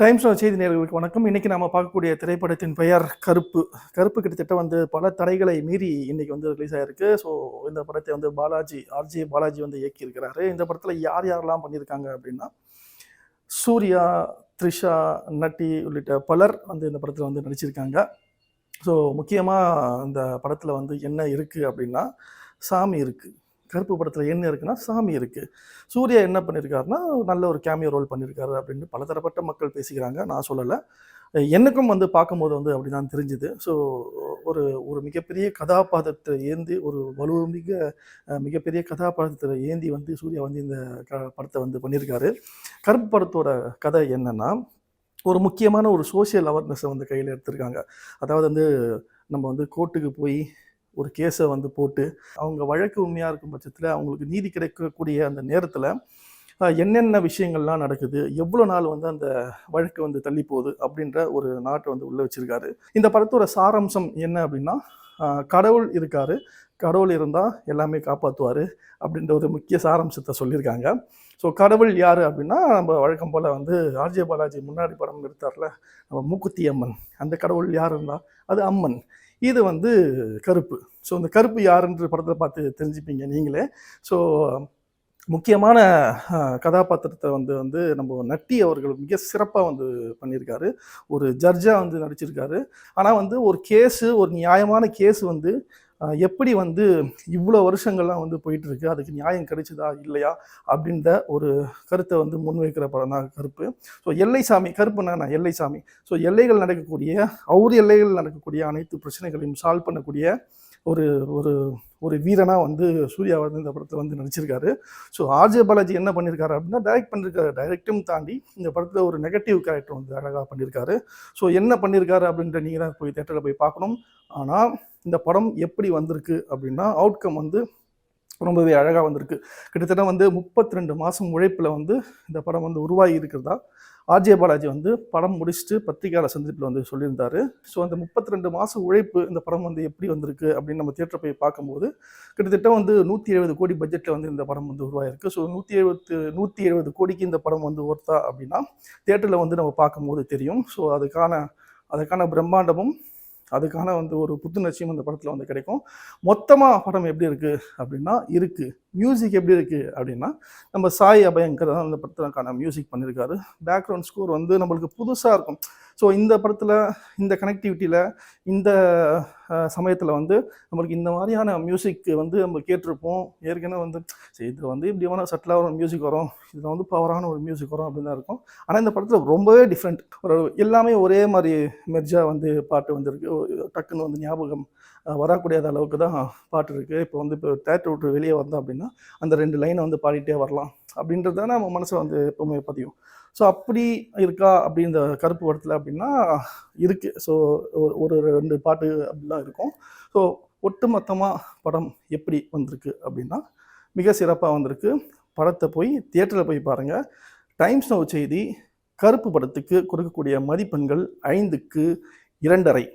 Times of செய்தி நேயர்களுக்கு வணக்கம். இன்னைக்கு நாம பார்க்கக்கூடிய திரைப்படத்தின் பெயர் கருப்பு. கருப்பு கிட்டத்தட்ட பல தடைகளை மீறி இன்னைக்கு ரிலீஸ் ஆயிருக்கு. ஸோ இந்த படத்தை ஆர்ஜே பாலாஜி இயக்கியிருக்கிறாரு. இந்த படத்தில் யார் யாரெல்லாம் பண்ணியிருக்காங்க அப்படின்னா, சூர்யா, த்ரிஷா, நட்டி உள்ளிட்ட பலர் இந்த படத்தில் நடிச்சிருக்காங்க. ஸோ முக்கியமாக இந்த படத்தில் என்ன இருக்குது அப்படின்னா, சாமி இருக்குது. கருப்பு படத்தில் என்ன இருக்குன்னா, சாமி இருக்குது. சூர்யா என்ன பண்ணியிருக்காருன்னா, நல்ல ஒரு கேமியோ ரோல் பண்ணியிருக்காரு அப்படின்னு பலதரப்பட்ட மக்கள் பேசிக்கிறாங்க. நான் சொல்லலை. எனக்கும் பார்க்கும்போது அப்படி தான் தெரிஞ்சுது. ஸோ ஒரு ஒரு மிகப்பெரிய கதாபாத்திரத்தை ஏந்தி ஒரு மிகப்பெரிய கதாபாத்திரத்தை ஏந்தி சூர்யா இந்த படத்தை பண்ணியிருக்காரு. கருப்பு படத்தோட கதை என்னன்னா, ஒரு முக்கியமான ஒரு சோஷியல் அவேர்னஸை கையில் எடுத்திருக்காங்க. அதாவது நம்ம கோர்ட்டுக்கு போய் ஒரு கேஸை போட்டு அவங்க வழக்கு உண்மையாக இருக்கும் பட்சத்தில் அவங்களுக்கு நீதி கிடைக்கக்கூடிய அந்த நேரத்தில் என்னென்ன விஷயங்கள்லாம் நடக்குது, எவ்வளோ நாள் அந்த வழக்கு தள்ளி போகுது அப்படின்ற ஒரு நாட்டை உள்ளே வச்சுருக்காரு. இந்த படத்தோட சாராம்சம் என்ன அப்படின்னா, கடவுள் இருக்கார், கடவுள் இருந்தால் எல்லாமே காப்பாற்றுவார் அப்படின்ற ஒரு முக்கிய சாராம்சத்தை சொல்லியிருக்காங்க. ஸோ கடவுள் யார் அப்படின்னா, நம்ம வழக்கம் போல் ஆர்ஜே பாலாஜி முன்னாடி படம் எடுத்தார்ல, நம்ம மூக்குத்தி அம்மன், அந்த கடவுள் யார் இருந்தால் அது அம்மன். இது கருப்பு. ஸோ இந்த கருப்பு யாருன்ற படத்தை பார்த்து தெரிஞ்சுப்பீங்க நீங்களே. ஸோ முக்கியமான கதாபாத்திரத்தை நம்ம நட்டி அவர்கள் மிக சிறப்பாக பண்ணியிருக்காரு. ஒரு ஜட்ஜாக நடிச்சிருக்காரு. ஆனால் ஒரு கேஸு, ஒரு நியாயமான கேஸ் எப்படி இவ்வளோ வருஷங்கள்லாம் போயிட்டுருக்கு, அதுக்கு நியாயம் கிடைச்சதா இல்லையா அப்படின்ற ஒரு கருத்தை முன்வைக்கிற படம் தான் கருப்பு. ஸோ எல்லைசாமி, கருப்புன்னா எல்லைசாமி. ஸோ எல்லைகள் நடக்கக்கூடிய அனைத்து பிரச்சனைகளையும் சால்வ் பண்ணக்கூடிய ஒரு ஒரு ஒரு வீரனாக சூர்யா இந்த படத்தில் நடிச்சிருக்காரு. ஸோ ஆர்ஜே பாலாஜி என்ன பண்ணியிருக்காரு அப்படின்னா, டைரக்ட் பண்ணியிருக்காரு. டைரக்டும் தாண்டி இந்த படத்தில் ஒரு நெகட்டிவ் கேரக்டர் அழகாக பண்ணியிருக்காரு. ஸோ என்ன பண்ணியிருக்காரு அப்படின்ற நீங்கள் தான் போய் தேட்டரில் போய் பார்க்கணும். ஆனால் இந்த படம் எப்படி வந்திருக்கு அப்படின்னா, அவுட்கம் ரொம்பவே அழகாக வந்திருக்கு. கிட்டத்தட்ட 32 மாதம் உழைப்பில் இந்த படம் உருவாகி இருக்கிறதா ஆர்ஜே பாலாஜி படம் முடிச்சுட்டு பத்திரிகையாளர் சந்திப்பில் சொல்லியிருந்தாரு. ஸோ அந்த 32 மாதம் உழைப்பு இந்த படம் எப்படி வந்திருக்கு அப்படின்னு நம்ம தியேட்டரை போய் பார்க்கும்போது, கிட்டத்தட்ட 170 கோடி பட்ஜெட்டில் இந்த படம் உருவாயிருக்கு. ஸோ 170 கோடிக்கு இந்த படம் ஒர்த்தா அப்படின்னா, தியேட்டரில் நம்ம பார்க்கும்போது தெரியும். ஸோ அதுக்கான பிரம்மாண்டமும் அதுக்கான ஒரு புத்துணர்ச்சியும் இந்த படத்தில் கிடைக்கும். மொத்தமாக படம் எப்படி இருக்குது அப்படின்னா இருக்குது. மியூசிக் எப்படி இருக்குது அப்படின்னா, நம்ம சாய் அபயங்கர் தான் அந்த படத்துக்கான மியூசிக் பண்ணியிருக்காரு. பேக்ரவுண்ட் ஸ்கோர் நம்மளுக்கு புதுசாக இருக்கும். ஸோ இந்த படத்தில் இந்த கனெக்டிவிட்டியில் இந்த சமயத்தில் நம்மளுக்கு இந்த மாதிரியான மியூசிக் நம்ம கேட்டிருப்போம். ஏற்கனவே சரி இது இப்படியான சட்டிலாக ஒரு மியூசிக் வரும், இதில் பவரான ஒரு மியூசிக் வரும் அப்படின்னு தான் இருக்கும். ஆனால் இந்த படத்தில் ரொம்பவே டிஃப்ரெண்ட். எல்லாமே ஒரே மாதிரி மெர்ஜா பாட்டு வந்திருக்கு. டக்குன்னு ஞாபகம் வரக்கூடியாத அளவுக்கு தான் பாட்டு இருக்குது. இப்போ தேட்டர் விட்டு வெளியே வந்தோம் அப்படின்னா அந்த 2 லைனை பாடிட்டே வரலாம் அப்படின்றது தான் நம்ம மனசை எப்பவுமே பதியும். ஸோ அப்படி இருக்கா அப்படி இந்த கருப்பு படத்தில் அப்படின்னா இருக்குது. ஸோ ஒரு 2 பாட்டு அப்படிலாம் இருக்கும். ஸோ ஒட்டுமொத்தமாக படம் எப்படி வந்திருக்கு அப்படின்னா, மிக சிறப்பாக வந்திருக்கு. படத்தை போய் தியேட்டரில் போய் பாருங்கள். டைம்ஸ் நவ் செய்தி கருப்பு படத்துக்கு கொடுக்கக்கூடிய மதிப்பெண்கள் 5க்கு 2.5.